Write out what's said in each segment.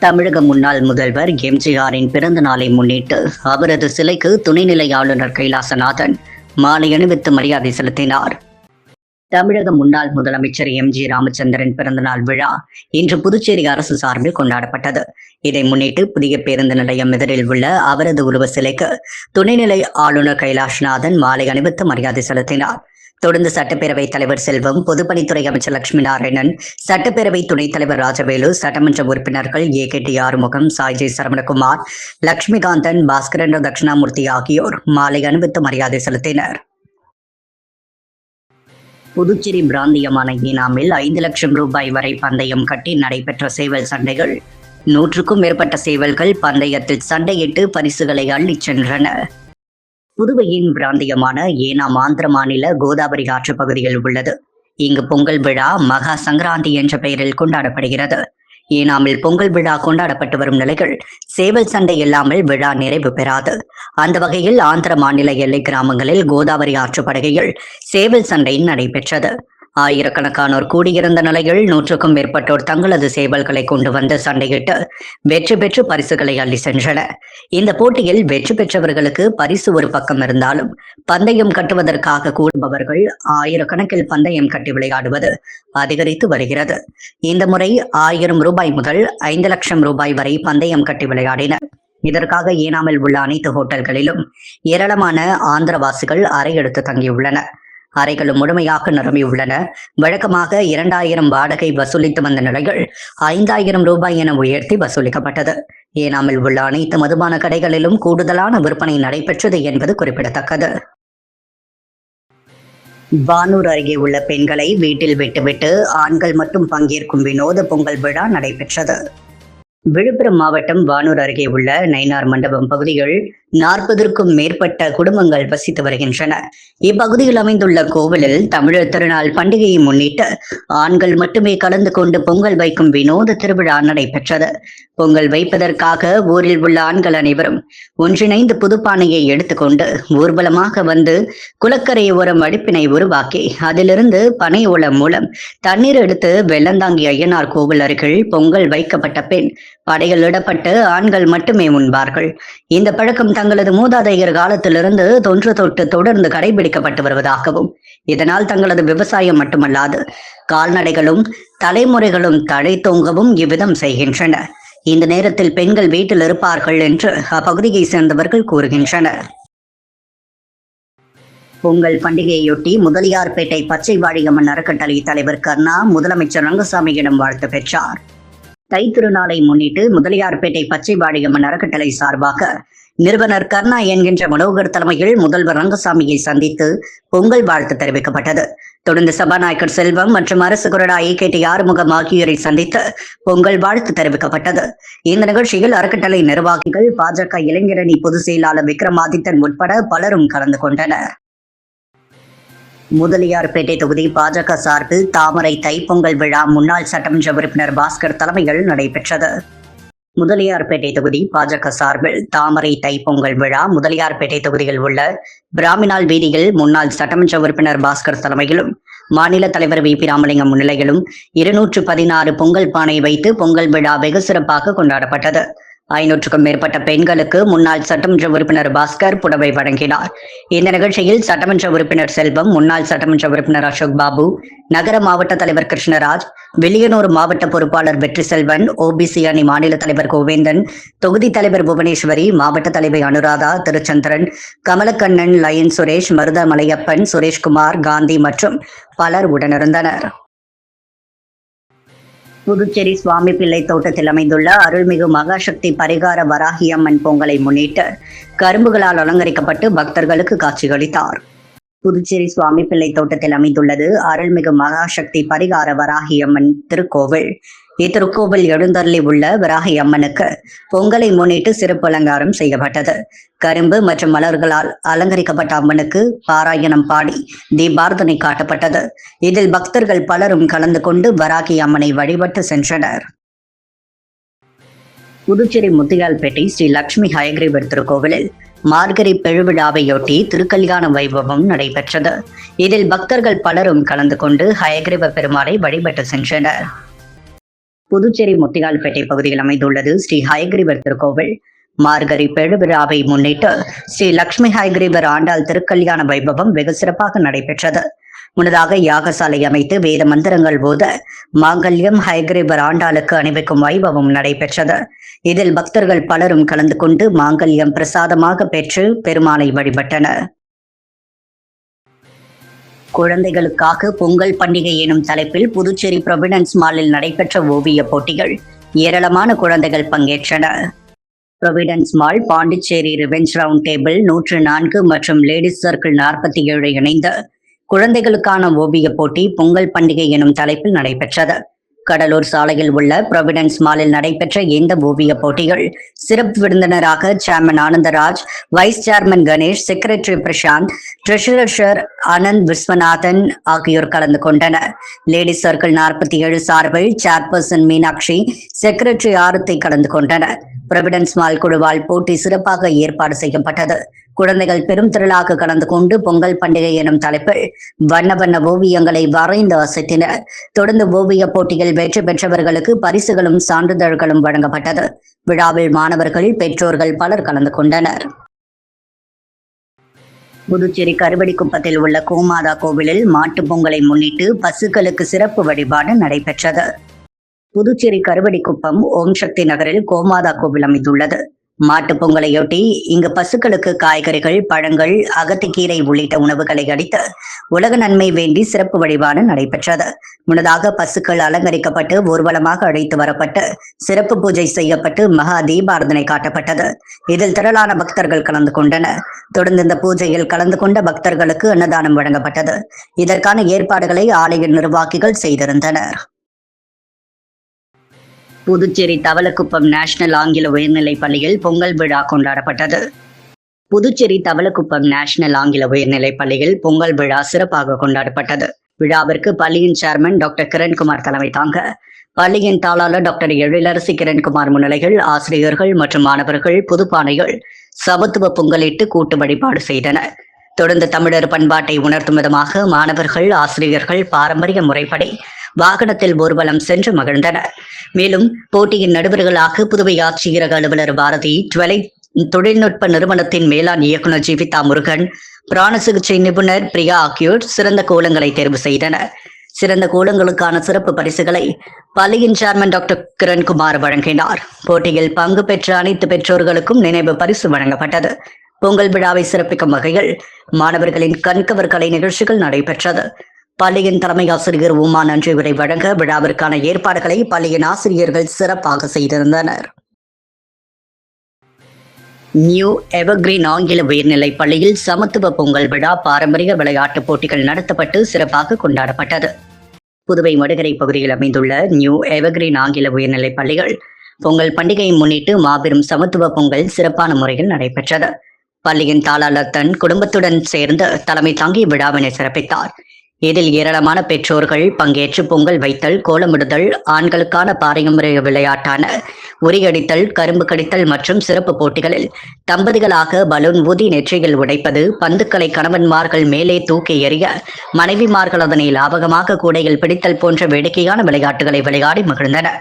தமிழக முன்னாள் முதல்வர் எம்ஜிஆரின் பிறந்த நாளை முன்னிட்டு அவரது சிலைக்கு துணைநிலை ஆளுநர் கைலாசநாதன் மாலை அணிவித்து மரியாதை செலுத்தினார். தமிழக முன்னாள் முதலமைச்சர் எம்.ஜி. ராமச்சந்திரன் பிறந்தநாள் விழா இன்று புதுச்சேரி அரசு சார்பில் கொண்டாடப்பட்டது. இதை முன்னிட்டு புதிய பேருந்து நிலையம் எதிரில் உள்ள அவரது உருவ சிலைக்கு துணைநிலை ஆளுநர் கைலாஷ்நாதன் மாலை அணிவித்து மரியாதை செலுத்தினார். தொடர்ந்து சட்டப்பேரவைத் தலைவர் செல்வம், பொதுப்பணித்துறை அமைச்சர் லட்சுமி நாராயணன், சட்டப்பேரவை துணைத் தலைவர் ராஜவேலு, சட்டமன்ற உறுப்பினர்கள் ஏ.கே.டி. ஆறுமுகம், சாய்ஜி சரவணகுமார், லட்சுமிகாந்தன், பாஸ்கரன் தட்சிணாமூர்த்தி ஆகியோர் மாலை அணிவித்து மரியாதை செலுத்தினர். புதுச்சேரி பிராந்தியமான ஈனாமில் 5 லட்சம் ரூபாய் வரை பந்தயம் கட்டி நடைபெற்ற சேவல் சண்டைகள் 100க்கும் மேற்பட்ட சேவல்கள் பந்தயத்தில் சண்டையிட்டு பரிசுகளை அள்ளிச் சென்றன. புதுவையின் பிராந்தியமான ஏனாம் ஆந்திர மாநில கோதாவரி ஆற்று பகுதியில் உள்ளது. இங்கு பொங்கல் விழா மகா சங்கராந்தி என்ற பெயரில் கொண்டாடப்படுகிறது. ஏனாமில் பொங்கல் விழா கொண்டாடப்பட்டு வரும் நிலையில் சேவல் சண்டை இல்லாமல் விழா நிறைவு பெறாது. அந்த வகையில் ஆந்திர மாநில எல்லை கிராமங்களில் கோதாவரி ஆற்று படுகையில் சேவல் சண்டை நடைபெற்றது. ஆயிரக்கணக்கானோர் கூடியிருந்த நிலையில் 100க்கும் மேற்பட்டோர் தங்களது சேவல்களை கொண்டு வந்து சண்டையிட்டு வெற்றி பெற்று பரிசுகளை அள்ளி சென்றனர். இந்த போட்டியில் வெற்றி பெற்றவர்களுக்கு பரிசு ஒரு பக்கம் இருந்தாலும் பந்தயம் கட்டுவதற்காக கூடுபவர்கள் ஆயிரக்கணக்கில் பந்தயம் கட்டி விளையாடுவது அதிகரித்து வருகிறது. இந்த முறை 1000 ரூபாய் முதல் 5 லட்சம் ரூபாய் வரை பந்தயம் கட்டி விளையாடினர். இதற்காக ஏனாமில் உள்ள அனைத்து ஹோட்டல்களிலும் ஏராளமான ஆந்திரவாசிகள் அறை எடுத்து தங்கியுள்ளனர். அறைகளும் முழுமையாக நிரம்பியுள்ளன. வழக்கமாக 2000 வாடகை வசூலித்து வந்த நிலையில் 5000 ரூபாய் என உயர்த்தி வசூலிக்கப்பட்டது. ஏனாமில் உள்ள அனைத்து மதுபான கடைகளிலும் கூடுதலான விற்பனை நடைபெற்றது என்பது குறிப்பிடத்தக்கது. வானூர் அருகே உள்ள பெண்களை வீட்டில் விட்டுவிட்டு ஆண்கள் மட்டும் பங்கேற்கும் வினோத பொங்கல் விழா நடைபெற்றது. விழுப்புரம் மாவட்டம் வானூர் அருகே உள்ள நயினார் மண்டபம் பகுதியில் 40க்கும் மேற்பட்ட குடும்பங்கள் வசித்து வருகின்றன. இப்பகுதியில் அமைந்துள்ள கோவிலில் தமிழர் திருநாள் பண்டிகையை முன்னிட்டு ஆண்கள் மட்டுமே கலந்து கொண்டு பொங்கல் வைக்கும் வினோத திருவிழா நடைபெற்றது. பொங்கல் வைப்பதற்காக ஊரில் உள்ள ஆண்கள் அனைவரும் ஒன்றிணைந்து புதுப்பானையை எடுத்துக்கொண்டு ஊர்வலமாக வந்து குளக்கரை ஓரம் அடுப்பினை உருவாக்கி அதிலிருந்து பனை ஓலம் மூலம் தண்ணீர் எடுத்து வெள்ளந்தாங்கி ஐயனார் கோவில் அருகில் பொங்கல் வைக்கப்பட்ட பின் படையலிடப்பட்டு ஆண்கள் மட்டுமே உண்பார்கள். இந்த பழக்கம் தங்களது மூதாதையர் காலத்திலிருந்து தொன்று தொட்டு தொடர்ந்து கடைபிடிக்கப்பட்டு வருவதாகவும் இதனால் தங்களது விவசாயம் மட்டுமல்லாது கால்நடைகளும் தலைமுறைகளும் தழைத்தோங்கவும் இவ்விதம் செய்கின்றன. இந்த நேரத்தில் பெண்கள் வீட்டில் இருப்பார்கள் என்று அப்பகுதியை சேர்ந்தவர்கள் கூறுகின்றனர். பொங்கல் பண்டிகையொட்டி முதலியார்பேட்டை பச்சை வாழியம்மன் அறக்கட்டளை தலைவர் கர்ணா முதலமைச்சர் ரங்கசாமியிடம் வாழ்த்து பெற்றார். தை திருநாளை முன்னிட்டு முதலியார்பேட்டை பச்சை வாழியம்மன் அறக்கட்டளை சார்பாக நிறுவனர் கர்ணா என்கின்ற மனோகர் தலைமையில் முதல்வர் ரங்கசாமியை சந்தித்து பொங்கல் வாழ்த்து தெரிவிக்கப்பட்டது. தொடர்ந்து சபாநாயகர் செல்வம் மற்றும் அரசு கொறடா ஏ.கே.டி. ஆறுமுகம் ஆகியோரை சந்தித்து பொங்கல் வாழ்த்து தெரிவிக்கப்பட்டது. இந்த நிகழ்ச்சியில் அறக்கட்டளை நிர்வாகிகள், பாஜக இளைஞரணி பொதுச் செயலாளர் விக்ரமாதித்தன் உட்பட பலரும் கலந்து கொண்டனர். முதலியார்பேட்டை தொகுதி பாஜக சார்பில் தாமரை தைப்பொங்கல் விழா முன்னாள் சட்டமன்ற உறுப்பினர் பாஸ்கர் தலைமையில் நடைபெற்றது. முதலியார்பேட்டை தொகுதி பாஜக சார்பில் தாமரை தைப்பொங்கல் விழா முதலியார்பேட்டை தொகுதியில் உள்ள பிராமினால் வீதியில் முன்னாள் சட்டமன்ற உறுப்பினர் பாஸ்கர் தலைமையிலும் மாநில தலைவர் வி.பி. ராமலிங்கம் முன்னிலையிலும் 216 பொங்கல் பானை வைத்து பொங்கல் விழா வெகு சிறப்பாக கொண்டாடப்பட்டது. 500க்கும் மேற்பட்ட பெண்களுக்கு முன்னாள் சட்டமன்ற உறுப்பினர் பாஸ்கர் புடவை வழங்கினார். இந்த நிகழ்ச்சியில் சட்டமன்ற உறுப்பினர் செல்வம், முன்னாள் சட்டமன்ற உறுப்பினர் அசோக் பாபு, நகர மாவட்ட தலைவர் கிருஷ்ணராஜ், வில்லியனூர் மாவட்ட பொறுப்பாளர் வெற்றி செல்வன், ஓபிசி அணி மாநில தலைவர் கோவேந்தன், தொகுதி தலைவர் புவனேஸ்வரி, மாவட்ட தலைவர் அனுராதா, திருச்சந்திரன், கமலக்கண்ணன், லயன் சுரேஷ், மருத மலையப்பன், சுரேஷ்குமார், காந்தி மற்றும் பலர் உடனிருந்தனர். புதுச்சேரி சுவாமி பிள்ளை தோட்டத்தில் அமைந்துள்ள அருள்மிகு மகாசக்தி பரிகார வராகியம்மன் பொங்கலை முன்னிட்டு கரும்புகளால் அலங்கரிக்கப்பட்டு பக்தர்களுக்கு காட்சியளித்தார். புதுச்சேரி சுவாமி பிள்ளை தோட்டத்தில் அமைந்துள்ளது அருள்மிகு மகாசக்தி பரிகார வராகியம்மன் திருக்கோவில். இத்திருக்கோவில் எழுந்தருளி உள்ள வராகி அம்மனுக்கு பொங்கலை முன்னிட்டு சிறப்பு அலங்காரம் செய்யப்பட்டது. கரும்பு மற்றும் மலர்களால் அலங்கரிக்கப்பட்ட அம்மனுக்கு பாராயணம் பாடி தீபார்த்தனை காட்டப்பட்டது. இதில் பக்தர்கள் பலரும் கலந்து கொண்டு வராகி அம்மனை வழிபட்டு சென்றனர். புதுச்சேரி முத்தியால்பேட்டை ஸ்ரீ லட்சுமி ஹயக்ரீவர் திருக்கோவிலில் மார்கழி பெருவிழாவையொட்டி திருக்கல்யாண வைபவம் நடைபெற்றது. இதில் பக்தர்கள் பலரும் கலந்து கொண்டு ஹயக்ரீவ பெருமாளை வழிபட்டு சென்றனர். புதுச்சேரி முத்தியால்பேட்டை பகுதியில் அமைந்துள்ளது ஸ்ரீ ஹயகிரிவர் திருக்கோவில். மார்கழி பெருவிழாவை முன்னிட்டு ஸ்ரீ லட்சுமி ஹயகிரிவர் ஆண்டாள் திருக்கல்யாண வைபவம் வெகு சிறப்பாக நடைபெற்றது. முன்னதாக யாகசாலை அமைத்து வேத மந்திரங்கள் போத மாங்கல்யம் ஹயகிரிவர் ஆண்டாளுக்கு அணிவிக்கும் வைபவம் நடைபெற்றது. இதில் பக்தர்கள் பலரும் கலந்து கொண்டு மாங்கல்யம் பிரசாதமாக பெற்று பெருமாளை வழிபட்டனர். குழந்தைகளுக்காக பொங்கல் பண்டிகை எனும் தலைப்பில் புதுச்சேரி ப்ரொவிடன்ஸ் மாலில் நடைபெற்ற ஓவிய போட்டிகள் ஏராளமான குழந்தைகள் பங்கேற்றனர். Providence mall Pondicherry revenge round table 104 மற்றும் லேடிஸ் சர்க்கிள் 47 இணைந்த குழந்தைகளுக்கான ஓவிய போட்டி பொங்கல் பண்டிகை எனும் தலைப்பில் நடைபெற்றது. கடலூர் சாலையில் உள்ள ப்ரொவிடன்ஸ் மாலில் நடைபெற்ற இந்த ஓவிய போட்டிகள் சிறப்பு விருந்தினராக chairman Anandaraj, vice chairman Ganesh, secretary Prashanth, treasurer Anand Viswanathan ஆகியோர் கலந்து கொண்டனர். லேடிஸ் சர்க்கிள் 47 சார்பில் சேர்பர்சன் மீனாட்சி, செக்ரட்டரி ஆரத்தி கலந்து கொண்டனர். ப்ரொவிடன்ஸ் மால் குழுவால் போட்டி சிறப்பாக ஏற்பாடு செய்யப்பட்டது. குழந்தைகள் பெரும் திரளாக கலந்து கொண்டு பொங்கல் பண்டிகை எனும் தலைப்பில் வண்ண வண்ண ஓவியங்களை வரைந்து அசைத்தினர். தொடர்ந்து ஓவிய போட்டியில் வெற்றி பெற்றவர்களுக்கு பரிசுகளும் சான்றிதழ்களும் வழங்கப்பட்டது. விழாவில் மாணவர்கள், பெற்றோர்கள் பலர் கலந்து கொண்டனர். புதுச்சேரி கருவடிக்குப்பத்தில் உள்ள கோமாதா கோவிலில் மாட்டுப் பொங்கலை முன்னிட்டு பசுக்களுக்கு சிறப்பு வழிபாடு நடைபெற்றது. புதுச்சேரி கருவடிக்குப்பம் ஓம் சக்தி நகரில் கோமாதா கோவில் அமைந்துள்ளது. மாட்டுப் பொங்கலையொட்டி இங்கு பசுக்களுக்கு காய்கறிகள், பழங்கள், அகத்திக்கீரை உள்ளிட்ட உணவுகளை அளித்து உலக நன்மை வேண்டி சிறப்பு வழிபாடு நடைபெற்றது. முன்னதாக பசுக்கள் அலங்கரிக்கப்பட்டு ஊர்வலமாக அழைத்து வரப்பட்டு சிறப்பு பூஜை செய்யப்பட்டு மகா தீபாரதனை காட்டப்பட்டது. இதில் திரளான பக்தர்கள் கலந்து கொண்டனர். தொடர்ந்து இந்த பூஜையில் கலந்து கொண்ட பக்தர்களுக்கு அன்னதானம் வழங்கப்பட்டது. இதற்கான ஏற்பாடுகளை ஆலய நிர்வாகிகள் செய்திருந்தனர். புதுச்சேரி தவளக்குப்பம் நேஷனல் ஆங்கில உயர்நிலைப் பள்ளியில் பொங்கல் விழா கொண்டாடப்பட்டது. புதுச்சேரி தவளக்குப்பம் நேஷனல் ஆங்கில உயர்நிலைப் பள்ளியில் பொங்கல் விழா சிறப்பாக கொண்டாடப்பட்டது. விழாவிற்கு பள்ளியின் சேர்மன் டாக்டர் கிரண்குமார் தலைமை தாங்க, பள்ளியின் தாளாளர் டாக்டர் எழிலரசி கிரண்குமார் முன்னிலையில் ஆசிரியர்கள் மற்றும் மாணவர்கள் புதுப்பானைகள் சமத்துவ பொங்கலிட்டு கூட்டு வழிபாடு செய்தனர். தொடர்ந்து தமிழர் பண்பாட்டை உணர்த்தும் விதமாக மாணவர்கள், ஆசிரியர்கள் பாரம்பரிய முறைப்படி வாகனத்தில் ஊர்வலம் சென்று மகிழ்ந்தனர். மேலும் போட்டியின் நடுவர்களாக புதுவை ஆட்சியரக அலுவலர் பாரதி, தொழில்நுட்ப நிறுவனத்தின் மேலாண் இயக்குநர் ஜீவிதா முருகன், பிராண சிகிச்சை நிபுணர் பிரியா ஆகியோர் சிறந்த கோலங்களை தேர்வு செய்தனர். சிறந்த கோலங்களுக்கான சிறப்பு பரிசுகளை பள்ளியின் சேர்மன் டாக்டர் கிரண்குமார் வழங்கினார். போட்டியில் பங்கு பெற்ற அனைத்து பெற்றோர்களுக்கும் நினைவு பரிசு வழங்கப்பட்டது. பொங்கல் விழாவை சிறப்பிக்கும் வகையில் மாணவர்களின் கண்கவர் கலை நிகழ்ச்சிகள் நடைபெற்றது. பள்ளியின் தலைமை ஆசிரியர் உமா நன்றி உரை வழங்க விழாவிற்கான ஏற்பாடுகளை பள்ளியின் ஆசிரியர்கள் சிறப்பாக செய்திருந்தனர். நியூ எவர்கிரீன் ஆங்கில உயர்நிலைப் பள்ளியில் சமத்துவ பொங்கல் விழா பாரம்பரிய விளையாட்டுப் போட்டிகள் நடத்தப்பட்டு சிறப்பாக கொண்டாடப்பட்டது. புதுவை மடுகரை பகுதியில் அமைந்துள்ள நியூ எவர்கிரீன் ஆங்கில உயர்நிலைப் பள்ளிகள் பொங்கல் பண்டிகையை முன்னிட்டு மாபெரும் சமத்துவ பொங்கல் சிறப்பான முறையில் நடைபெற்றது. பள்ளியின் தாளாளர் தன் குடும்பத்துடன் சேர்ந்து தலைமை தாங்கி விழாவினை சிறப்பித்தார். இதில் ஏராளமான பெற்றோர்கள் பங்கேற்று பொங்கல் வைத்தல், கோலமிடுதல், ஆண்களுக்கான பாரம்பரிய விளையாட்டான உரியடித்தல், கரும்பு கடித்தல் மற்றும் சிறப்பு போட்டிகளில் தம்பதிகளாக பலூன் ஊதி நெற்றியில் உடைப்பது, பந்துக்களை கணவன்மார்கள் மேலே தூக்கி எறிய மனைவிமார்கள் அதனை லாபகமாக கூடையில் பிடித்தல் போன்ற வேடிக்கையான விளையாட்டுகளை விளையாடி மகிழ்ந்தனர்.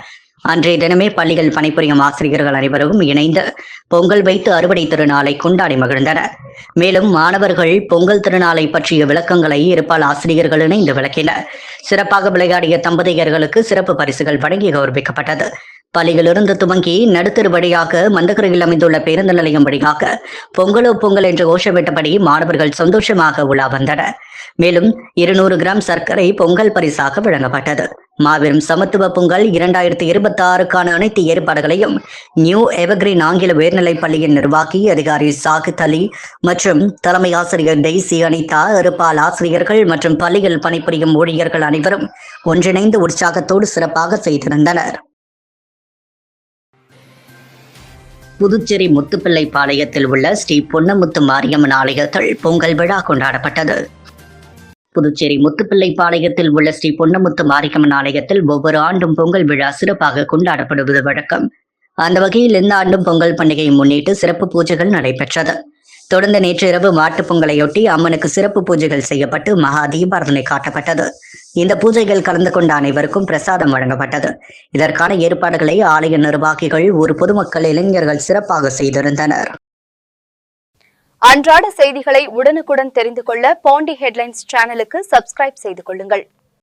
அன்றைய தினமே பள்ளிகள் பணிபுரியும் ஆசிரியர்கள் அனைவரும் இணைந்து பொங்கல் வைத்து அறுவடை திருநாளை கொண்டாடி மகிழ்ந்தனர். மேலும் மாணவர்கள் பொங்கல் திருநாளை பற்றிய விளக்கங்களை இருப்பால் ஆசிரியர்கள் இணைந்து விளக்கினர். சிறப்பாக விளையாடிய தம்பதியர்களுக்கு சிறப்பு பரிசுகள் வழங்கி கௌரவிக்கப்பட்டது. பள்ளியிலிருந்து துவங்கி நடுத்தரு வழியாக மந்தகரையில் அமைந்துள்ள பேருந்து நிலையம் வழியாக பொங்கலோ பொங்கல் என்று கோஷமிட்டபடி மாணவர்கள் சந்தோஷமாக உலா வந்தனர். மேலும் 200 கிராம் சர்க்கரை பொங்கல் பரிசாக வழங்கப்பட்டது. மாபெரும் சமத்துவ பொங்கல் 2026க்கான அனைத்து ஏற்பாடுகளையும் நியூ எவர்கிரீன் ஆங்கில உயர்நிலைப் பள்ளியின் நிர்வாகி அதிகாரி சாகித் அலி மற்றும் தலைமை ஆசிரியர் டெய்சி அனிதா, இருப்பால் ஆசிரியர்கள் மற்றும் பள்ளியில் பணிபுரியும் ஊழியர்கள் அனைவரும் ஒன்றிணைந்து உற்சாகத்தோடு சிறப்பாக செய்திருந்தனர். புதுச்சேரி முத்துப்பிள்ளை பாளையத்தில் உள்ள ஸ்ரீ பொன்னமுத்து மாரியம்மன் ஆலயத்தில் பொங்கல் விழா கொண்டாடப்பட்டது. புதுச்சேரி முத்துப்பிள்ளை பாளையத்தில் உள்ள ஸ்ரீ பொன்னமுத்து மாரியம்மன் ஆலயத்தில் ஒவ்வொரு ஆண்டும் பொங்கல் விழா சிறப்பாக கொண்டாடப்படுவது வழக்கம். அந்த வகையில் இந்த ஆண்டும் பொங்கல் பண்டிகையை முன்னிட்டு சிறப்பு பூஜைகள் நடைபெற்றது. தொடர்ந்து நேற்று இரவு மாட்டுப் பொங்கலையொட்டி அம்மனுக்கு சிறப்பு பூஜைகள் செய்யப்பட்டு மகா தீபாரதனை காட்டப்பட்டது. இந்த பூஜைகள் கலந்து கொண்ட அனைவருக்கும் பிரசாதம் வழங்கப்பட்டது. இதற்கான ஏற்பாடுகளை ஆலய நிர்வாகிகள், ஒரு பொதுமக்கள், இளைஞர்கள் சிறப்பாக செய்திருந்தனர். அன்றாட செய்திகளை உடனுக்குடன் தெரிந்து கொள்ள பாண்டி ஹெட்லைன்ஸ் சேனலுக்கு சப்ஸ்கிரைப் செய்து கொள்ளுங்கள்.